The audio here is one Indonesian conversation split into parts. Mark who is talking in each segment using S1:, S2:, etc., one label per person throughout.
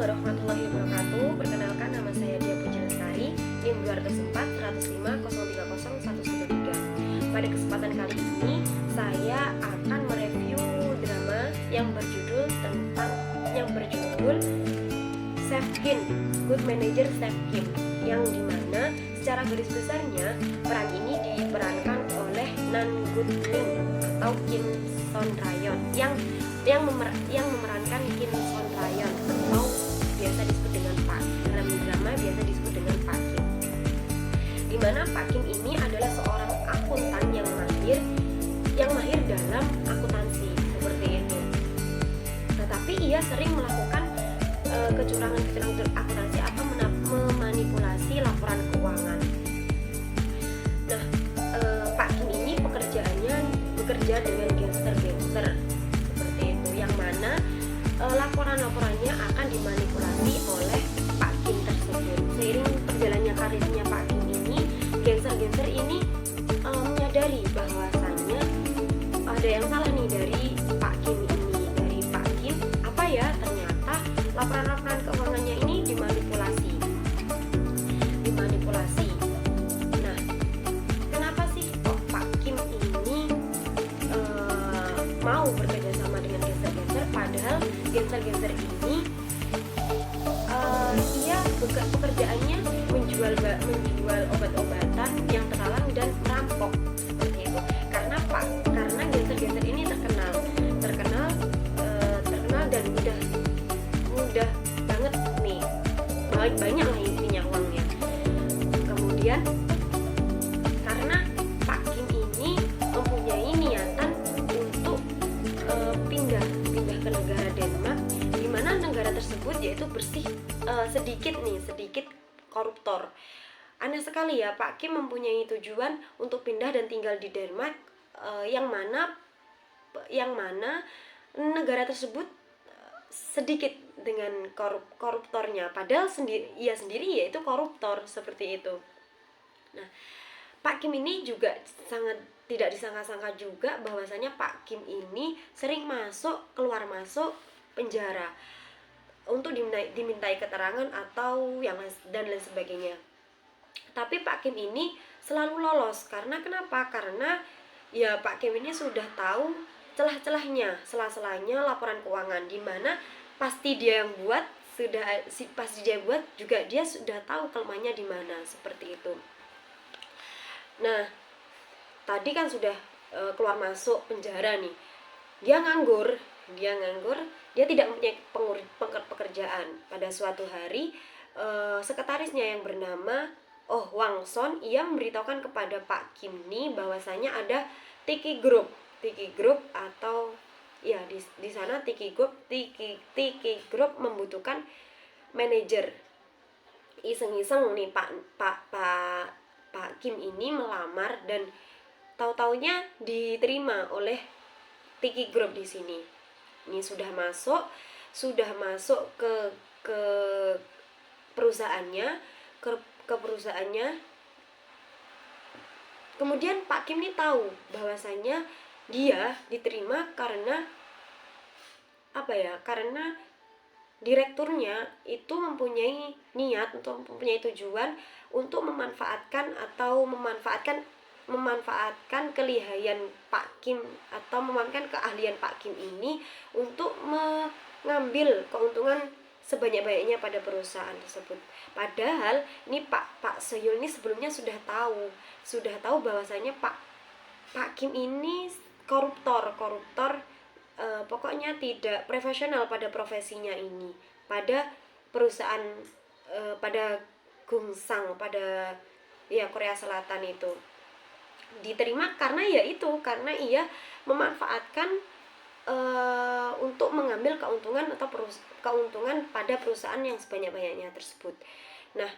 S1: warahmatullahi wabarakatuh. Perkenalkan, nama saya Dia Puji Lestari, NIM 204 105 030 113. Pada kesempatan kali ini saya akan mereview drama yang berjudul Safkin, Good Manager Safkin, yang dimana secara garis besarnya peran ini diperankan oleh Nan Goodmin atau Kim Son Rayon yang memerankan Kim Son Rayon atau biasa disebut dengan Pak. Dalam drama biasa disebut dengan Pak Kim. Dimana Pak Kim ini adalah seorang akuntan yang mahir dalam akuntansi seperti itu. Tetapi ia sering melakukan kecurangan akuntansi atau memanipulasi laporan keuangan. Nah, Pak Kim ini pekerjaannya bekerja dengan gangster seperti itu, yang mana laporan-laporannya akan dimanipulasi oleh Pak Kim tersebut. Seiring berjalannya karirnya Pak Kim ini, gangster ini menyadari bahwasannya ada yang salah nih dari Pak Kim ini. Dari Pak Kim, apa ya, ternyata laporan-laporan keuangannya ini dimanipulasi. Nah, kenapa sih kok Pak Kim ini mau bekerja sama dengan gangster-gangster, padahal gangster ini pekerjaannya menjual obat-obatan yang terlarang dan merampok seperti itu. Karena gangster ini terkenal dan mudah banget nih, banyak lah intinya uangnya. Kemudian karena Pak Kim ini mempunyai niatan untuk pindah ke negara Denmark, di mana negara tersebut yaitu bersih sedikit koruptor. Aneh sekali ya, Pak Kim mempunyai tujuan untuk pindah dan tinggal di Denmark, yang mana negara tersebut sedikit dengan koruptornya, padahal ia sendiri yaitu koruptor seperti itu. Nah, Pak Kim ini juga sangat tidak disangka-sangka juga bahwasanya Pak Kim ini sering keluar masuk penjara untuk dimintai keterangan atau dan lain sebagainya. Tapi Pak Kim ini selalu lolos. Karena kenapa? Karena ya Pak Kim ini sudah tahu celah-celahnya laporan keuangan, di mana pasti dia buat juga dia sudah tahu kelemahannya di mana, seperti itu. Nah, tadi kan sudah keluar masuk penjara nih. Dia nganggur, dia tidak mempunyai pekerjaan. Pada suatu hari sekretarisnya yang bernama Wang Son, ia memberitahukan kepada Pak Kim nih bahwasanya ada Tiki Group atau ya di sana Tiki Group membutuhkan manajer. Iseng-iseng nih Pak Kim ini melamar dan tahu-taunya diterima oleh Tiki Group di sini. Ini sudah masuk ke perusahaannya, Kemudian Pak Kim ini tahu bahwasanya dia diterima karena karena direkturnya itu mempunyai tujuan untuk memanfaatkan kelihayan Pak Kim atau memanfaatkan keahlian Pak Kim ini untuk mengambil keuntungan sebanyak-banyaknya pada perusahaan tersebut. Padahal ini Pak Seyul ini sebelumnya sudah tahu bahwasanya Pak Kim ini koruptor, pokoknya tidak profesional pada profesinya ini, pada perusahaan pada Gungsang, pada Korea Selatan itu. Diterima karena ia memanfaatkan untuk mengambil keuntungan pada perusahaan yang sebanyak-banyaknya tersebut. Nah,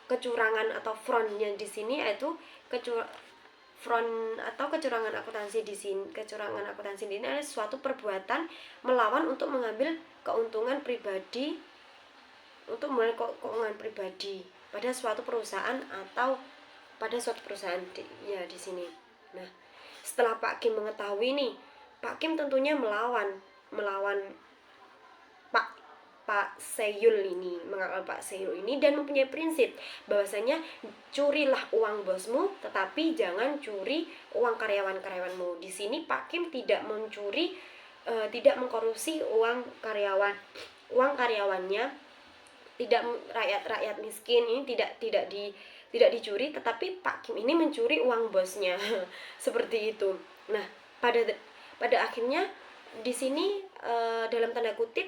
S1: kecurangan atau fraudnya di sini yaitu kecurangan akuntansi di sini. Kecurangan akuntansi ini adalah suatu perbuatan melawan untuk mengambil keuntungan pribadi pada suatu perusahaan atau pada suatu perusahaan di sini. Nah, setelah Pak Kim mengetahui nih, Pak Kim tentunya melawan Pak Seyul ini dan mempunyai prinsip bahwasanya curilah uang bosmu tetapi jangan curi uang karyawanmu. Di sini Pak Kim tidak mencuri, tidak mengkorupsi uang karyawannya, tidak rakyat miskin ini tidak dicuri, tetapi Pak Kim ini mencuri uang bosnya. Seperti itu. Nah, pada akhirnya di sini dalam tanda kutip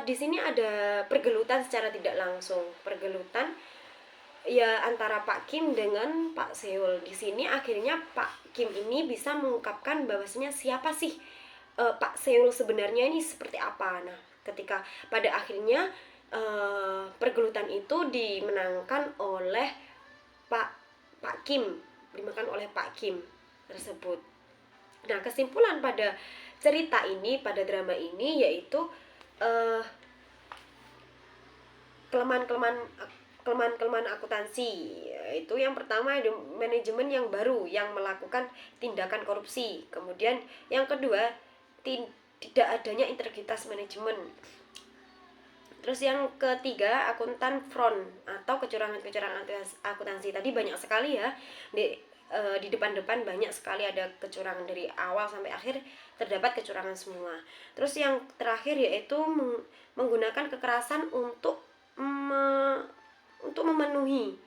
S1: di sini ada pergelutan secara tidak langsung, pergelutan ya antara Pak Kim dengan Pak Seul. Di sini akhirnya Pak Kim ini bisa mengungkapkan bahwasanya siapa sih Pak Seul sebenarnya ini seperti apa. Nah, ketika pada akhirnya pergelutan itu dimenangkan oleh Pak Kim, dimenangkan oleh Pak Kim tersebut. Nah, kesimpulan pada cerita ini, pada drama ini yaitu kelemahan akuntansi. Itu yang pertama, ada manajemen yang baru yang melakukan tindakan korupsi. Kemudian yang kedua, tidak adanya integritas manajemen. Terus yang ketiga, akuntan fraud atau kecurangan akuntansi. Tadi banyak sekali ya, di depan-depan banyak sekali ada kecurangan, dari awal sampai akhir terdapat kecurangan semua. Terus yang terakhir yaitu menggunakan kekerasan untuk memenuhi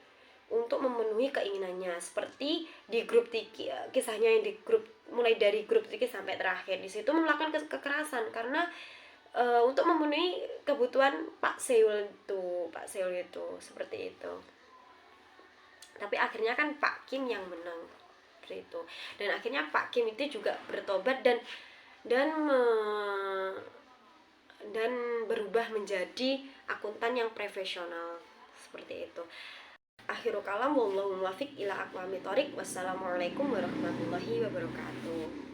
S1: keinginannya, seperti di grup Tiki, kisahnya yang di grup, mulai dari grup Tiki sampai terakhir. Di situ melakukan kekerasan karena untuk memenuhi kebutuhan Pak Seul itu seperti itu. Tapi akhirnya kan Pak Kim yang menang seperti itu. Dan akhirnya Pak Kim itu juga bertobat dan berubah menjadi akuntan yang profesional seperti itu. Akhirul kalam, wallahu muwaffiq ila aqwamit thoriq. Wassalamualaikum warahmatullahi wabarakatuh.